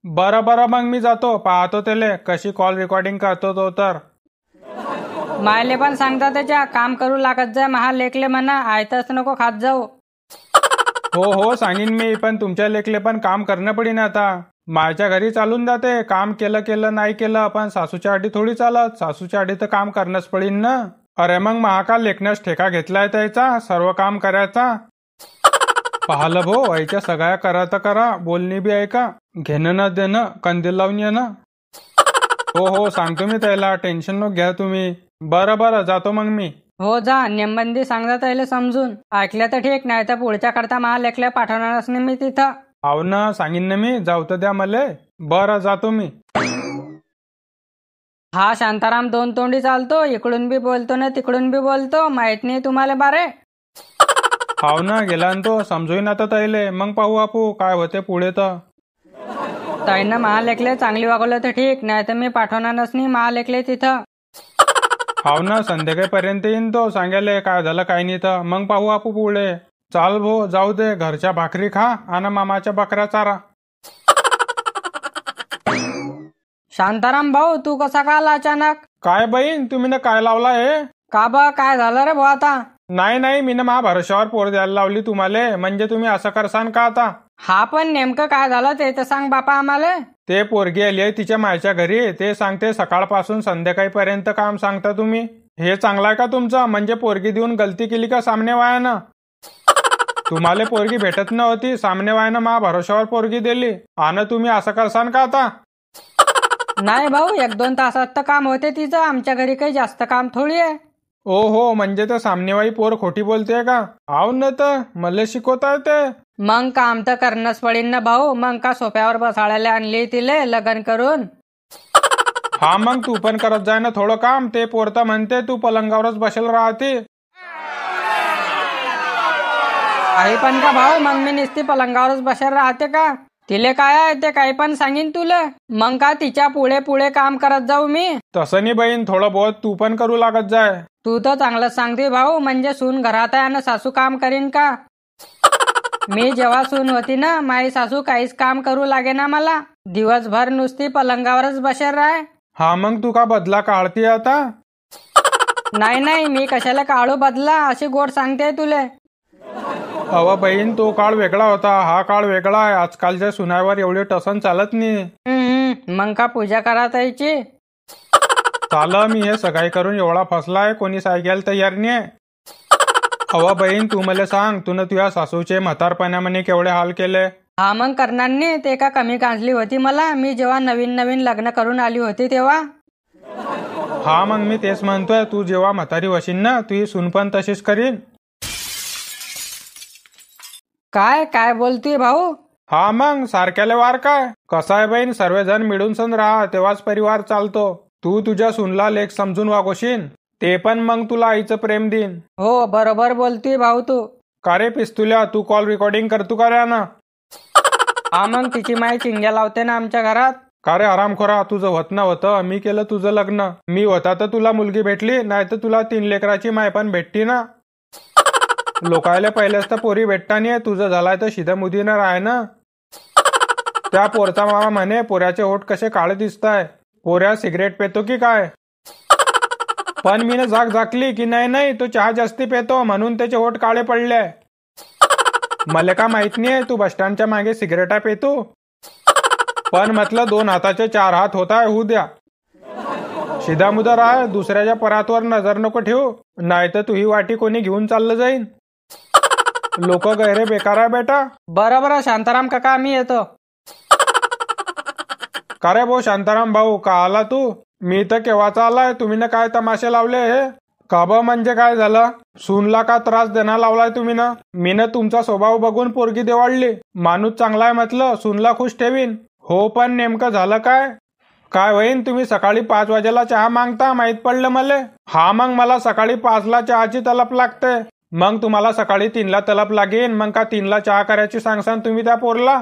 बरं बरं, मग मी जातो, पाहतो त्याले कशी कॉल रेकॉर्डिंग करतो तो तर. मायले पण सांगता त्याच्या काम करू लागत जाय महा लेखले म्हणा, आयतच नको खात जाऊ. हो हो सांगीन मी, पण तुमच्या लेखले पण काम करणं पडीन आता. माझ्या घरी चालून जाते, काम केलं केलं नाही केलं, पण सासूच्या अडी थोडी चालत, सासूच्या अडी तर काम करणंच पडीन ना. अरे मग महाकाल लेखण्यास ठेका घेतलाय त्याचा, सर्व काम करायचा. पाहिलं भो, आईच्या सगळ्या करा तर करा, बोलणी बी ऐका, घेणं न देणं, कंदील लावून येणं. हो हो सांगतो मी त्याला, टेन्शन नको घ्या तुम्ही. बरं बरं, जातो मग मी. हो जा, नेमबंदी सांगता त्याला समजून, ऐकलं तर ठीक, नाही तर पुढच्या करता महा लेखल्या पाठवणारच नाही मी तिथं. आव ना, सांगीन ना मी, जाऊ तर द्या मले. बरं जातो मी. हा शांताराम दोन तोंडी चालतो, इकडून बी बोलतो ना तिकडून बी बोलतो, माहित नाही तुम्हाला बारे. हाव ना, गेला न तो, समजून आता तैले, मग पाहू आपू काय होते पुढे तर. ताईनं महालेखले चांगली वागवलं तर ठीक, नाही तर मी पाठवणारच नाही महालेखले तिथं. हाव ना, संध्याकाळपर्यंत येईन तो, सांगायले काय झालं काय नाही तर, मग पाहू आपू पुढे. चाल भो, जाऊ दे, घरच्या भाकरी खा आणि मामाच्या बकऱ्या चारा. शांताराम भाऊ, तू कसा का आला अचानक? काय बहीण, तुम्ही ना काय लावला हे? का बा, काय झालं रे भाऊ आता? नाही नाही, मी ना मा भरोशावर पोर द्यायला लावली तुम्हाला, म्हणजे तुम्ही असं करसान का आता? हा पण नेमकं काय झालं ते तर सांग बापा आम्हाला. ते पोरगी आली आहे तिच्या मायच्या घरी, ते सांगते सकाळपासून संध्याकाळपर्यंत काम सांगता तुम्ही. हे चांगलं आहे का तुमचं? म्हणजे पोरगी देऊन गलती केली का सामने वायानं? तुम्हाला पोरगी भेटत नव्हती, सामने वायानं मा भरोशावर पोरगी दिली, आणि तुम्ही असं करसान का आता? नाही भाऊ, 1-2 तासात तर काम होते तिचं, आमच्या घरी काही जास्त काम थोडी आहे. ओ हो, म्हणजे तर सामनेवाई पोर खोटी बोलते का? आव न तर मला शिकवता येते. मग काम तर करणंच पडेल ना भाऊ, मग का सोप्यावर बसाडायला आणली तिले लग्न करून? हा मग तू पण करत जाय ना थोडं काम, ते पोर तर म्हणते तू पलंगावरच बसेल राहते. काही पण का भाऊ, मग मी नुसती पलंगावरच बसेल राहते का? तिले काय आहे ते काही पण सांगीन तुला, मग का तिच्या पुढे पुढे काम करत जाऊ मी? तसं नाही बहीण, थोडं बहुत तू पण करू लागत जाय. तू तर चांगलंच सांगते भाऊ, म्हणजे सून घरात आहे आणि सासू काम करीन का? मी जेव्हा सून होती ना, माझी सासू काहीच काम करू लागे ना मला, दिवसभर नुसती पलंगावरच बसेल राह. हा मग तू का बदला काढते आता? नाही नाही, मी कशाला काढू बदला, अशी गोड सांगते तुले. अव बहीण, तो काळ वेगळा होता, हा काळ वेगळा आहे. आजकालच्या सुनावर एवढे टसन चालत नाही. मग का पूजा करत यायची? चाल, मी हे सगळी करून एवढा फसलाय, कोणी ऐकायला तयार नाही. अव बहीण, तू मला सांग, तू तुझ्या सासूचे म्हातारपणामध्ये केवढे हाल केले? हा मग करणार नाही, ते का कमी गांजली होती मला, मी जेव्हा नवीन नवीन लग्न करून आली होती तेव्हा. हा मग मी तेच म्हणतोय, तू जेव्हा म्हातारी वशील ना, तुझी सून पण तशीच करीन. काय काय बोलतोय भाऊ? हा मग सारख्याले वार काय? कसा आहे बहीण, सर्वजण मिळून सण राहा, तेव्हाच परिवार चालतो. तू तुझ्या सूनला लेख समजून वागवशील, ते पण मग तुला आईचं प्रेम देईन. हो बरोबर बोलतोय भाऊ तू. का रे पिस्तुल्या, तू कॉल रेकॉर्डिंग करतो का रे ना? हा मग तिची माई चिंग्या लावते ना आमच्या घरात. का रे आरामखोरा, तुझं होत नव्हतं, मी केलं तुझं लग्न. मी होता तर तुला मुलगी भेटली, नाही तर तुला 3 लेकराची माय पण भेटती ना. लोकायला पहिलेच तर पोरी भेटता नाही, तुझं झालाय तर शिदा मुदीनं राह ना. त्या पोरचा मामा म्हणे, पोऱ्याचे ओठ कसे काळे दिसताय, पोऱ्या सिगरेट पेतो की काय? पण मी जाग झाकली की नाही नाही, तो चहा जास्ती पेतो म्हणून त्याचे ओठ काळे पडले. मला का माहित नाही तू बसस्टँडच्या मागे सिगरेटा पेतो, पण म्हटलं 2 हाताचे 4 हात होताय, होऊ द्या. शिदा मुदा राह, दुसऱ्याच्या परातवर नजर नको ठेवू, नाही तर तुही वाटी कोणी घेऊन चाललं जाईन. लोक गैरे बेकार आहे बेटा. बरं शांताराम काका, मी येतो. का रे भाऊ शांताराम भाऊ, का आला तू? मी तर केव्हाचा आलाय, तुम्ही ना काय तमाशे लावले हे? का ब म्हणजे काय झालं? सूनला का त्रास देणार लावलाय तुम्ही ना? मी ना तुमचा स्वभाव बघून पोरगी देवाळली, माणूस चांगला आहे म्हटलं, सूनला खुश ठेवीन. हो पण नेमकं झालं काय? काय होईन, तुम्ही सकाळी 5 वाजेला चहा मागता, माहित पडलं मला. हा मग मला सकाळी 5ला चहाची तलप लागते, मग तुम्हाला सकाळी 3ला तलप लागेन, मग का 3ला चहा करायची सांगसान तुम्ही त्या पोरला?